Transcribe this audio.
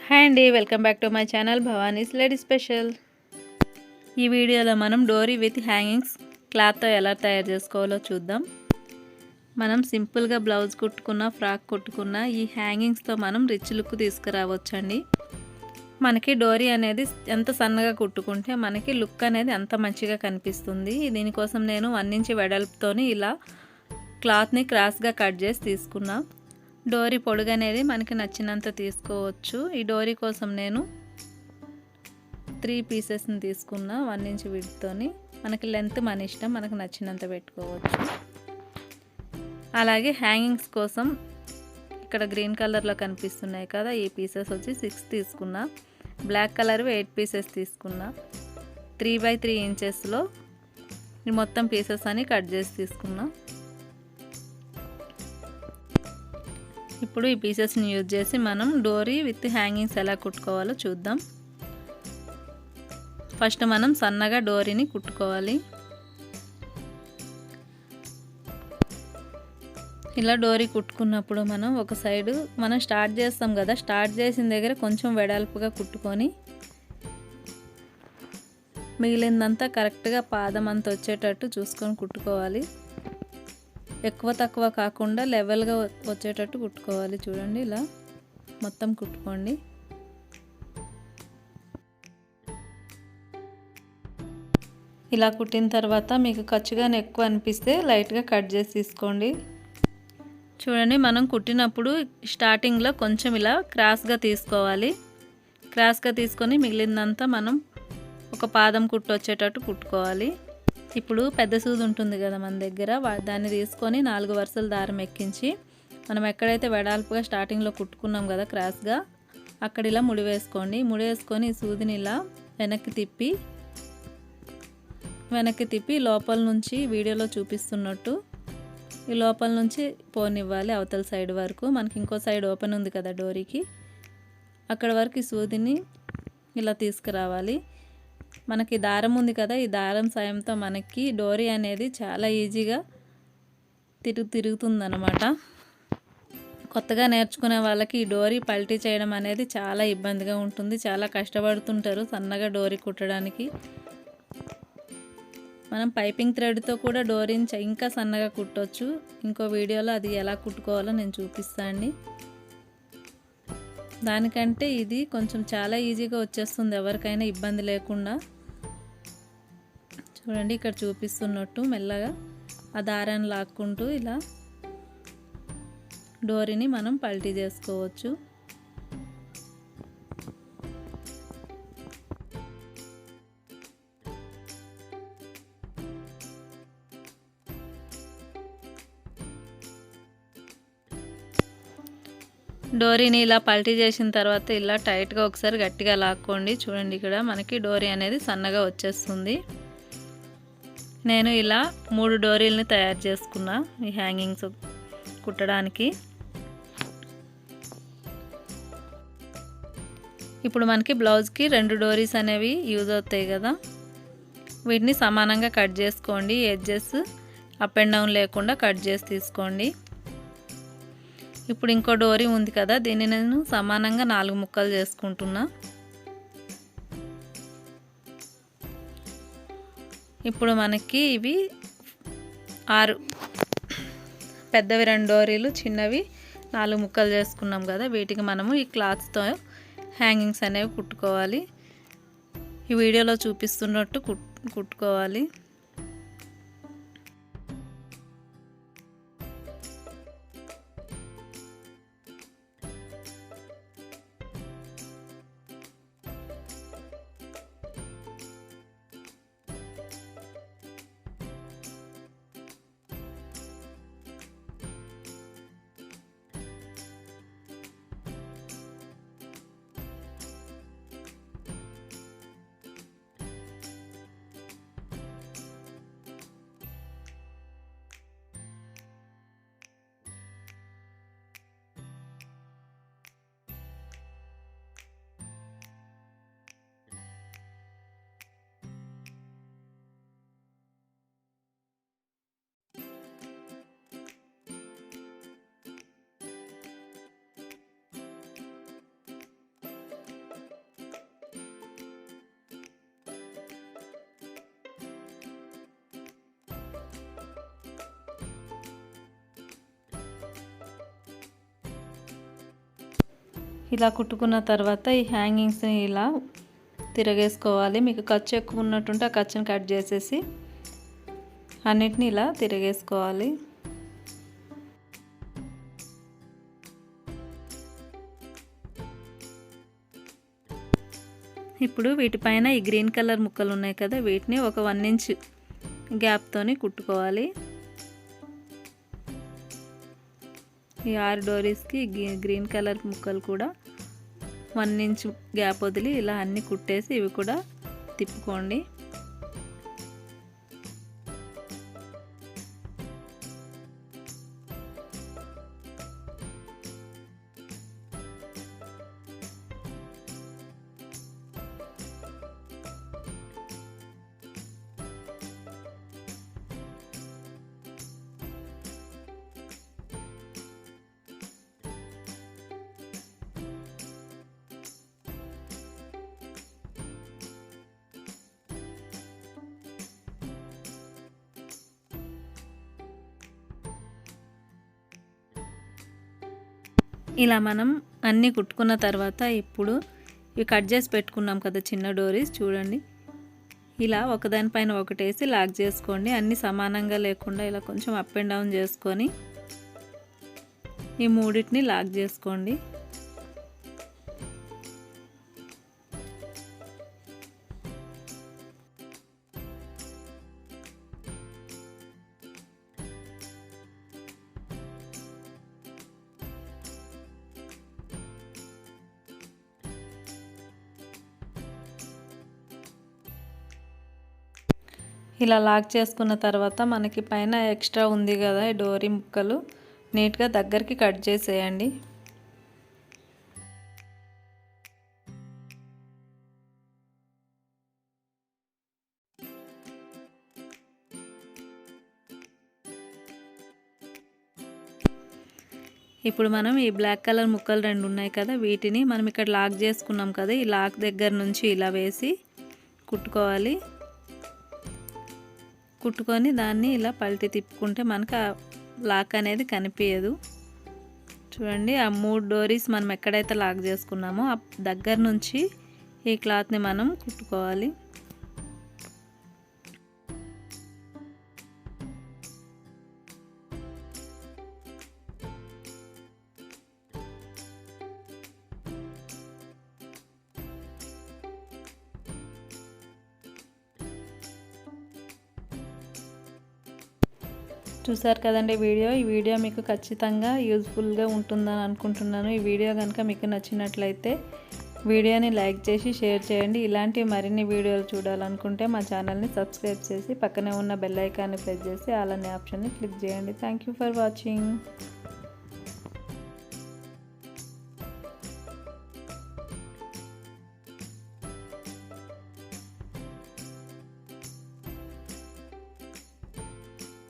Hi అండి, welcome back to my channel Bhavani's lady special. ఈ వీడియోలో మనం డోరీ విత్ హ్యాంగింగ్స్ క్లాత్తో ఎలా తయారు చేసుకోవాలో చూద్దాం. మనం సింపుల్గా బ్లౌజ్ కుట్టుకున్న, ఫ్రాక్ కుట్టుకున్న ఈ హ్యాంగింగ్స్తో మనం రిచ్ లుక్ తీసుకురావచ్చండి. మనకి డోరీ అనేది ఎంత సన్నగా కుట్టుకుంటే మనకి లుక్ అనేది అంత మంచిగా కనిపిస్తుంది. దీనికోసం నేను 1 ఇంచ్ వెడల్పుతోని ఇలా క్లాత్ని క్రాస్గా కట్ చేసి తీసుకున్నా. డోరీ పొడుగు అనేది మనకి నచ్చినంత తీసుకోవచ్చు. ఈ డోరీ కోసం నేను 3 పీసెస్ని తీసుకున్నా 1 ఇంచ్ విడ్త్తోని. మనకి లెంత్ మన ఇష్టం, మనకు నచ్చినంత పెట్టుకోవచ్చు. అలాగే హ్యాంగింగ్స్ కోసం ఇక్కడ గ్రీన్ కలర్లో కనిపిస్తున్నాయి కదా, ఈ పీసెస్ వచ్చి 6 తీసుకున్నా. బ్లాక్ కలర్ 8 పీసెస్ తీసుకున్నా. 3x3 ఇంచెస్లో ఈ మొత్తం పీసెస్ అని కట్ చేసి తీసుకున్నా. ఇప్పుడు ఈ పీసెస్ని యూజ్ చేసి మనం డోరీ విత్ హ్యాంగింగ్స్ ఎలా కుట్టుకోవాలో చూద్దాం. ఫస్ట్ మనం సన్నగా డోరీని కుట్టుకోవాలి. ఇలా డోరీ కుట్టుకున్నప్పుడు మనం ఒక సైడు మనం స్టార్ట్ చేస్తాం కదా, స్టార్ట్ చేసిన దగ్గర కొంచెం వెడల్పుగా కుట్టుకొని మిగిలిందంతా కరెక్ట్గా పాదం అంతా వచ్చేటట్టు చూసుకొని కుట్టుకోవాలి. ఎక్కువ తక్కువ కాకుండా లెవెల్గా వచ్చేటట్టు కుట్టుకోవాలి. చూడండి, ఇలా మొత్తం కుట్టుకోండి. ఇలా కుట్టిన తర్వాత మీకు ఖర్చుగా ఎక్కువ అనిపిస్తే లైట్గా కట్ చేసి తీసుకోండి. చూడండి, మనం కుట్టినప్పుడు స్టార్టింగ్లో కొంచెం ఇలా క్రాస్గా తీసుకోవాలి. క్రాస్గా తీసుకొని మిగిలిందంతా మనం ఒక పాదం కుట్టు వచ్చేటట్టు కుట్టుకోవాలి. ఇప్పుడు పెద్ద సూది ఉంటుంది కదా మన దగ్గర, దాన్ని తీసుకొని 4 వరుసల దారం ఎక్కించి మనం ఎక్కడైతే వెడల్పుగా స్టార్టింగ్లో కుట్టుకున్నాం కదా క్రాస్గా, అక్కడ ఇలా ముడి వేసుకోండి. ముడి వేసుకొని ఈ సూదిని ఇలా వెనక్కి తిప్పి లోపల నుంచి వీడియోలో చూపిస్తున్నట్టు ఈ లోపల నుంచి పోనివ్వాలి అవతల సైడ్ వరకు. మనకి ఇంకో సైడ్ ఓపెన్ ఉంది కదా డోరీకి, అక్కడ వరకు ఈ సూదిని ఇలా తీసుకురావాలి. మనకి దారం ఉంది కదా, ఈ దారం సాయంతో మనకి డోరీ అనేది చాలా ఈజీగా తిరుగుతుందన్నమాట. కొత్తగా నేర్చుకునే వాళ్ళకి ఈ డోరీ పల్టీ చేయడం అనేది చాలా ఇబ్బందిగా ఉంటుంది. చాలా కష్టపడుతుంటారు సన్నగా డోరీ కుట్టడానికి. మనం పైపింగ్ థ్రెడ్తో కూడా డోరీని ఇంకా సన్నగా కుట్టవచ్చు. ఇంకో వీడియోలో అది ఎలా కుట్టుకోవాలో నేను చూపిస్తాను. దానికంటే ఇది కొంచెం చాలా ఈజీగా వచ్చేస్తుంది, ఎవరికైనా ఇబ్బంది లేకుండా. చూడండి, ఇక్కడ చూపిస్తున్నట్టు మెల్లగా ఆ దారాన్ని లాక్కుంటూ ఇలా డోరీని మనం పల్టీ చేసుకోవచ్చు. డోరీని ఇలా పల్టీ చేసిన తర్వాత ఇలా టైట్గా ఒకసారి గట్టిగా లాక్కోండి. చూడండి, ఇక్కడ మనకి డోరీ అనేది సన్నగా వచ్చేస్తుంది. నేను ఇలా 3 డోరీలని తయారు చేసుకున్నా ఈ హ్యాంగింగ్స్ కుట్టడానికి. ఇప్పుడు మనకి బ్లౌజ్కి 2 డోరీస్ అనేవి యూజ్ అవుతాయి కదా, వీటిని సమానంగా కట్ చేసుకోండి. ఎడ్జెస్ అప్ అండ్ డౌన్ లేకుండా కట్ చేసి తీసుకోండి. ఇప్పుడు ఇంకో డోరీ ఉంది కదా, దీన్ని నేను సమానంగా 4 ముక్కలు చేసుకుంటున్నా. ఇప్పుడు మనకి ఇవి 6 పెద్దవి 2 డోరీలు, చిన్నవి 4 ముక్కలు చేసుకున్నాం కదా, వీటికి మనము ఈ క్లాత్తో హ్యాంగింగ్స్ అనేవి కుట్టుకోవాలి. ఈ వీడియోలో చూపిస్తున్నట్టు కుట్టుకోవాలి. ఇలా కుట్టుకున్న తర్వాత ఈ హ్యాంగింగ్స్ని ఇలా తిరగేసుకోవాలి. మీకు ఖర్చు ఎక్కువ ఉన్నట్టుంటే ఆ ఖర్చుని కట్ చేసేసి అన్నిటిని ఇలా తిరగేసుకోవాలి. ఇప్పుడు వీటిపైన ఈ గ్రీన్ కలర్ ముక్కలు ఉన్నాయి కదా, వీటిని ఒక 1 ఇంచ్ గ్యాప్తోని కుట్టుకోవాలి. ఈ 6 డోరీస్కి గ్రీన్ కలర్ ముక్కలు కూడా 1 ఇంచ్ గ్యాప్ వదిలి ఇలా అన్నీ కుట్టేసి ఇవి కూడా తిప్పుకోండి. ఇలా మనం అన్నీ కుట్టుకున్న తర్వాత ఇప్పుడు ఇవి కట్ చేసి పెట్టుకున్నాం కదా చిన్న డోరీస్, చూడండి ఇలా ఒకదానిపైన ఒకటి వేసి లాక్ చేసుకోండి. అన్నీ సమానంగా లేకుండా ఇలా కొంచెం అప్ అండ్ డౌన్ చేసుకొని ఈ మూడింటిని లాక్ చేసుకోండి. ఇలా లాక్ చేసుకున్న తర్వాత మనకి పైన ఎక్స్ట్రా ఉంది కదా ఈ డోరీ ముక్కలు నీట్గా దగ్గరికి కట్ చేసేయండి. ఇప్పుడు మనం ఈ బ్లాక్ కలర్ ముక్కలు 2 ఉన్నాయి కదా, వీటిని మనం ఇక్కడ లాక్ చేసుకున్నాం కదా, ఈ లాక్ దగ్గర నుంచి ఇలా వేసి కుట్టుకోవాలి. కుట్టుకొని దాన్ని ఇలా పల్టీ తిప్పుకుంటే మనకు ఆ లాక్ అనేది కనిపించదు. చూడండి ఆ 3 డోరీస్ మనం ఎక్కడైతే లాక్ చేసుకున్నామో ఆ దగ్గర నుంచి ఈ క్లాత్ని మనం కుట్టుకోవాలి. చూసారు కదండి ఈ వీడియో మీకు ఖచ్చితంగా యూజ్ఫుల్గా ఉంటుందని అనుకుంటున్నాను. ఈ వీడియో కనుక మీకు నచ్చినట్లయితే వీడియోని లైక్ చేసి షేర్ చేయండి. ఇలాంటి మరిన్ని వీడియోలు చూడాలనుకుంటే మా ఛానల్ని సబ్స్క్రైబ్ చేసి పక్కనే ఉన్న బెల్ ఐకాన్ని ప్రెస్ చేసి ఆల్ అనే ఆప్షన్ని క్లిక్ చేయండి. Thank you for watching.